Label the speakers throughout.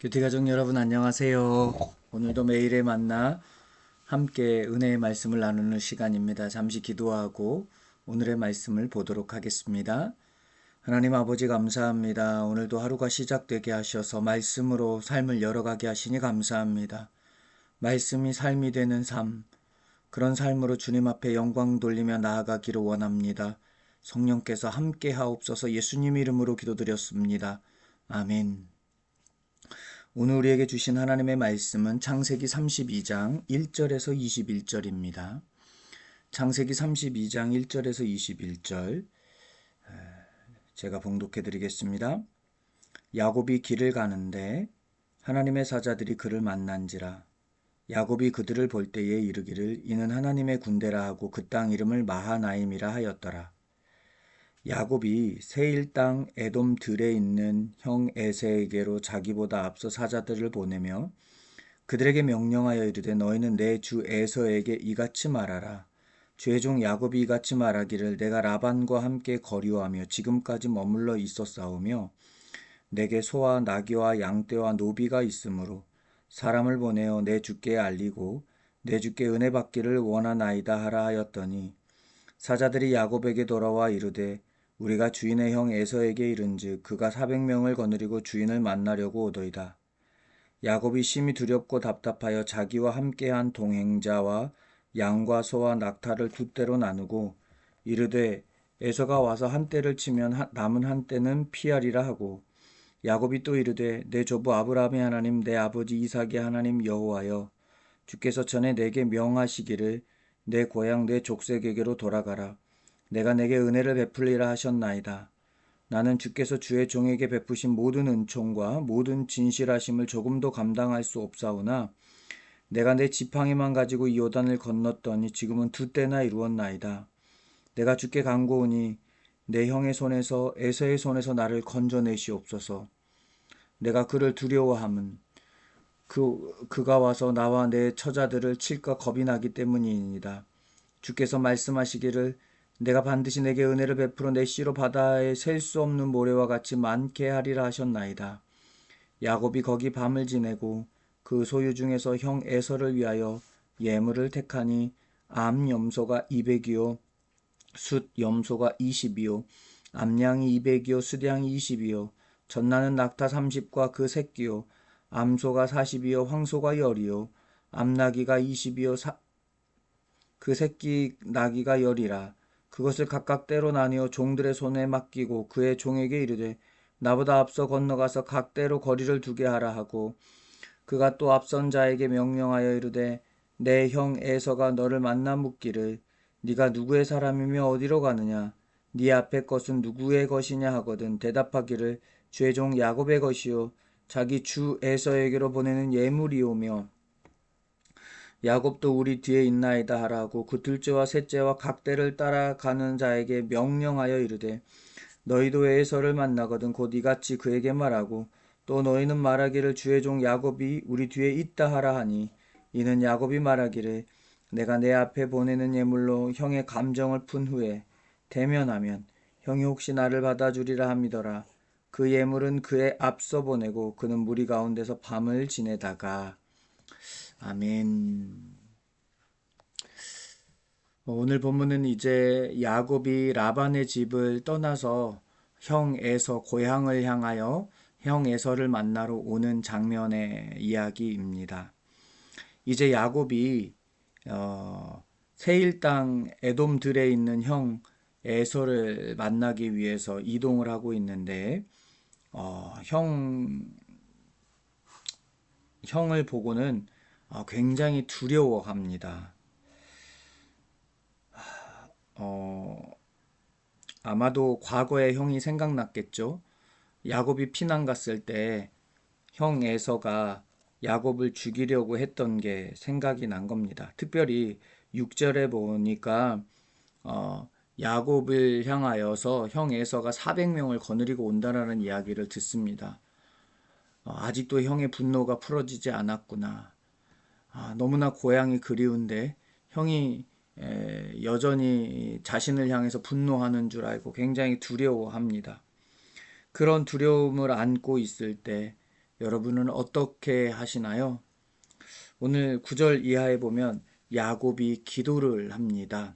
Speaker 1: 뷰티가족 여러분 안녕하세요. 오늘도 매일의 만나 함께 은혜의 말씀을 나누는 시간입니다. 잠시 기도하고 오늘의 말씀을 보도록 하겠습니다. 하나님 아버지 감사합니다. 오늘도 하루가 시작되게 하셔서 말씀으로 삶을 열어가게 하시니 감사합니다. 말씀이 삶이 되는 삶, 그런 삶으로 주님 앞에 영광 돌리며 나아가기를 원합니다. 성령께서 함께 하옵소서. 예수님 이름으로 기도드렸습니다. 아멘. 오늘 우리에게 주신 하나님의 말씀은 창세기 32장 1절에서 21절입니다. 창세기 32장 1절에서 21절 제가 봉독해 드리겠습니다. 야곱이 길을 가는데 하나님의 사자들이 그를 만난지라. 야곱이 그들을 볼 때에 이르기를 이는 하나님의 군대라 하고 그 땅 이름을 마하나임이라 하였더라. 야곱이 세일 땅 에돔 들에 있는 형 에세에게로 자기보다 앞서 사자들을 보내며 그들에게 명령하여 이르되 너희는 내 주 에서에게 이같이 말하라. 주의 종 야곱이 이같이 말하기를 내가 라반과 함께 거류하며 지금까지 머물러 있었사오며 내게 소와 나귀와 양떼와 노비가 있으므로 사람을 보내어 내 주께 알리고 내 주께 은혜 받기를 원하나이다 하라 하였더니 사자들이 야곱에게 돌아와 이르되 우리가 주인의 형 에서에게 이른즉 그가 400명을 거느리고 주인을 만나려고 오더이다. 야곱이 심히 두렵고 답답하여 자기와 함께한 동행자와 양과 소와 낙타를 두 떼로 나누고 이르되 에서가 와서 한 떼를 치면 남은 한 떼는 피하리라 하고 야곱이 또 이르되 내 조부 아브라함의 하나님 내 아버지 이삭의 하나님 여호와여 주께서 전에 내게 명하시기를 내 고향 내 족속에게로 돌아가라. 내가 내게 은혜를 베풀리라 하셨나이다. 나는 주께서 주의 종에게 베푸신 모든 은총과 모든 진실하심을 조금도 감당할 수 없사오나 내가 내 지팡이만 가지고 이 요단을 건넜더니 지금은 두 때나 이루었나이다. 내가 주께 간구하니 내 형의 손에서 에서의 손에서 나를 건져내시옵소서. 내가 그를 두려워함은 그가 와서 나와 내 처자들을 칠까 겁이 나기 때문이니이다. 주께서 말씀하시기를 내가 반드시 내게 은혜를 베풀어 내 씨로 바다에 셀 수 없는 모래와 같이 많게 하리라 하셨나이다. 야곱이 거기 밤을 지내고 그 소유 중에서 형 에서를 위하여 예물을 택하니 암 염소가 200이요 숫 염소가 20이요 암양이 200이요 숫양이 20이요 젖나는 낙타 30과 그 새끼요 암소가 40이요 황소가 10이요 암나귀가 20이요 그 새끼 나귀가 10이라. 그것을 각각 때로 나뉘어 종들의 손에 맡기고 그의 종에게 이르되 나보다 앞서 건너가서 각 때로 거리를 두게 하라 하고 그가 또 앞선 자에게 명령하여 이르되 내 형 에서가 너를 만나 묻기를 네가 누구의 사람이며 어디로 가느냐 네 앞의 것은 누구의 것이냐 하거든 대답하기를 주의 종 야곱의 것이요 자기 주 에서에게로 보내는 예물이오며 야곱도 우리 뒤에 있나이다 하라고 그 둘째와 셋째와 각 때를 따라가는 자에게 명령하여 이르되 너희도 에서를 만나거든 곧 이같이 그에게 말하고 또 너희는 말하기를 주의 종 야곱이 우리 뒤에 있다 하라 하니 이는 야곱이 말하기를 내가 내 앞에 보내는 예물로 형의 감정을 푼 후에 대면하면 형이 혹시 나를 받아주리라 함이더라. 그 예물은 그의 앞서 보내고 그는 무리 가운데서 밤을 지내다가 아멘. 오늘 본문은 이제 야곱이 라반의 집을 떠나서 형 에서 고향을 향하여 형 에서를 만나러 오는 장면의 이야기입니다. 이제 야곱이 세일 땅 에돔 들에 있는 형 에서를 만나기 위해서 이동을 하고 있는데 형을 보고는 굉장히 두려워합니다. 아마도 과거의 형이 생각났겠죠. 야곱이 피난 갔을 때 형 에서가 야곱을 죽이려고 했던 게 생각이 난 겁니다. 특별히 6절에 보니까 야곱을 향하여서 형 에서가 400명을 거느리고 온다라는 이야기를 듣습니다. 아직도 형의 분노가 풀어지지 않았구나. 너무나 고향이 그리운데 형이 여전히 자신을 향해서 분노하는 줄 알고 굉장히 두려워합니다. 그런 두려움을 안고 있을 때 여러분은 어떻게 하시나요? 오늘 9절 이하에 보면 야곱이 기도를 합니다.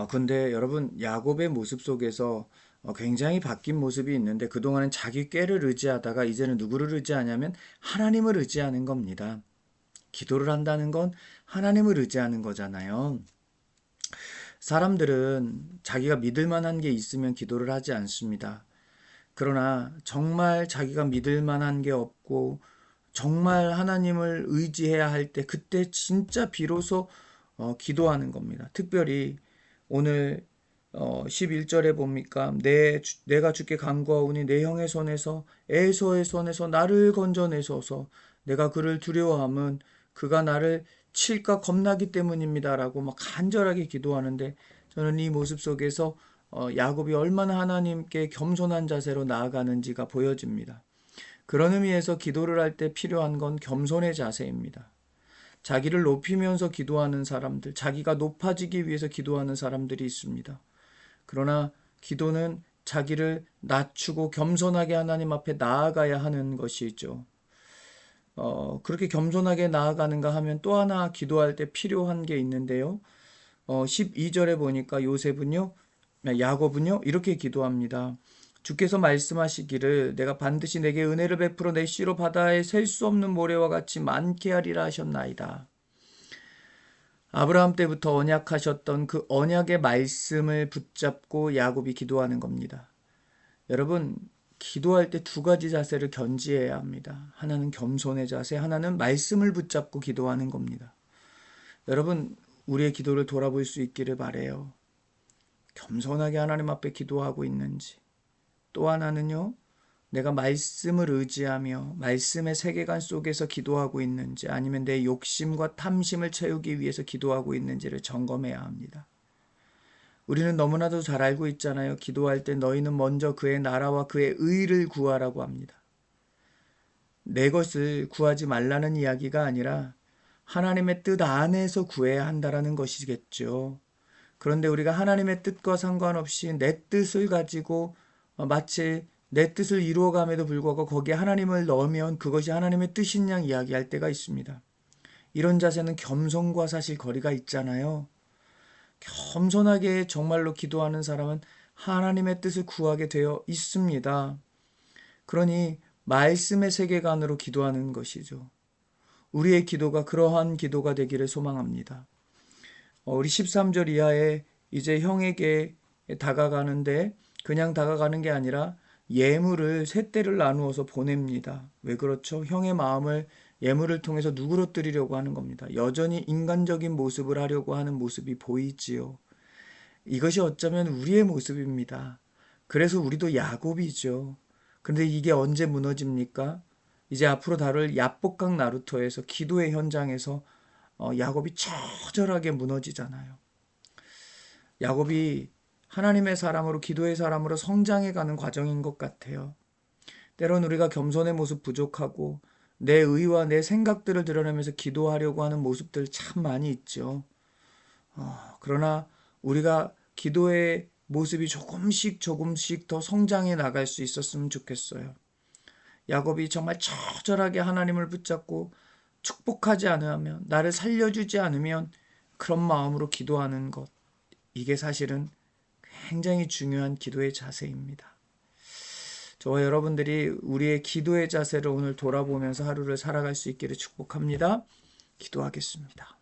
Speaker 1: 근데 여러분, 야곱의 모습 속에서 굉장히 바뀐 모습이 있는데, 그동안은 자기 꾀를 의지하다가 이제는 누구를 의지하냐면 하나님을 의지하는 겁니다. 기도를 한다는 건 하나님을 의지하는 거잖아요. 사람들은 자기가 믿을 만한 게 있으면 기도를 하지 않습니다. 그러나 정말 자기가 믿을 만한 게 없고 정말 하나님을 의지해야 할 때, 그때 진짜 비로소 기도하는 겁니다. 특별히 오늘 11절에 봅니까? 내가 주께 간구하오니 내 형의 손에서 에서의 손에서 나를 건져내소서. 내가 그를 두려워함은 그가 나를 칠까 겁나기 때문입니다라고 막 간절하게 기도하는데, 저는 이 모습 속에서 야곱이 얼마나 하나님께 겸손한 자세로 나아가는지가 보여집니다. 그런 의미에서 기도를 할 때 필요한 건 겸손의 자세입니다. 자기를 높이면서 기도하는 사람들, 자기가 높아지기 위해서 기도하는 사람들이 있습니다. 그러나 기도는 자기를 낮추고 겸손하게 하나님 앞에 나아가야 하는 것이죠. 그렇게 겸손하게 나아가는가 하면 또 하나 기도할 때 필요한 게 있는데요. 12절에 보니까 야곱은요, 이렇게 기도합니다. 주께서 말씀하시기를 내가 반드시 내게 은혜를 베풀어 내 씨로 바다에 셀 수 없는 모래와 같이 많게 하리라 하셨나이다. 아브라함 때부터 언약하셨던 그 언약의 말씀을 붙잡고 야곱이 기도하는 겁니다. 여러분, 기도할 때 두 가지 자세를 견지해야 합니다. 하나는 겸손의 자세, 하나는 말씀을 붙잡고 기도하는 겁니다. 여러분, 우리의 기도를 돌아볼 수 있기를 바라요. 겸손하게 하나님 앞에 기도하고 있는지, 또 하나는요, 내가 말씀을 의지하며 말씀의 세계관 속에서 기도하고 있는지, 아니면 내 욕심과 탐심을 채우기 위해서 기도하고 있는지를 점검해야 합니다. 우리는 너무나도 잘 알고 있잖아요. 기도할 때 너희는 먼저 그의 나라와 그의 의를 구하라고 합니다. 내 것을 구하지 말라는 이야기가 아니라 하나님의 뜻 안에서 구해야 한다라는 것이겠죠. 그런데 우리가 하나님의 뜻과 상관없이 내 뜻을 가지고 마치 내 뜻을 이루어감에도 불구하고 거기에 하나님을 넣으면 그것이 하나님의 뜻인 양 이야기할 때가 있습니다. 이런 자세는 겸손과 사실 거리가 있잖아요. 겸손하게 정말로 기도하는 사람은 하나님의 뜻을 구하게 되어 있습니다. 그러니 말씀의 세계관으로 기도하는 것이죠. 우리의 기도가 그러한 기도가 되기를 소망합니다. 우리 13절 이하에 이제 형에게 다가가는데, 그냥 다가가는 게 아니라 예물을 세 떼를 나누어서 보냅니다. 왜 그렇죠? 형의 마음을 예물을 통해서 누그러뜨리려고 하는 겁니다. 여전히 인간적인 모습을 하려고 하는 모습이 보이지요. 이것이 어쩌면 우리의 모습입니다. 그래서 우리도 야곱이죠. 그런데 이게 언제 무너집니까? 이제 앞으로 다룰 야복강 나루토에서 기도의 현장에서 야곱이 처절하게 무너지잖아요. 야곱이 하나님의 사람으로, 기도의 사람으로 성장해가는 과정인 것 같아요. 때론 우리가 겸손의 모습 부족하고 내 의와 내 생각들을 드러내면서 기도하려고 하는 모습들 참 많이 있죠. 그러나 우리가 기도의 모습이 조금씩 더 성장해 나갈 수 있었으면 좋겠어요. 야곱이 정말 처절하게 하나님을 붙잡고 축복하지 않으면, 나를 살려주지 않으면 그런 마음으로 기도하는 것, 이게 사실은 굉장히 중요한 기도의 자세입니다. 저와 여러분들이 우리의 기도의 자세를 오늘 돌아보면서 하루를 살아갈 수 있기를 축복합니다. 기도하겠습니다.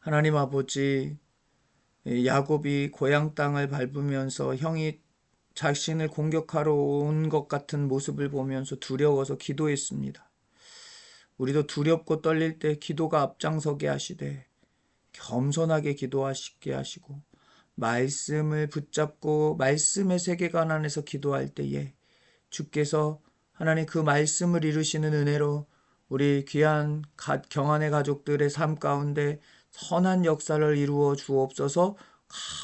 Speaker 1: 하나님 아버지, 야곱이 고향 땅을 밟으면서 형이 자신을 공격하러 온 것 같은 모습을 보면서 두려워서 기도했습니다. 우리도 두렵고 떨릴 때 기도가 앞장서게 하시되 겸손하게 기도하시게 하시고, 말씀을 붙잡고 말씀의 세계관 안에서 기도할 때에 주께서 하나님 그 말씀을 이루시는 은혜로 우리 귀한 경안의 가족들의 삶 가운데 선한 역사를 이루어 주옵소서.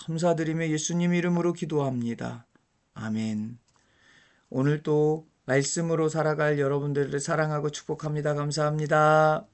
Speaker 1: 감사드리며 예수님 이름으로 기도합니다. 아멘. 오늘도 말씀으로 살아갈 여러분들을 사랑하고 축복합니다. 감사합니다.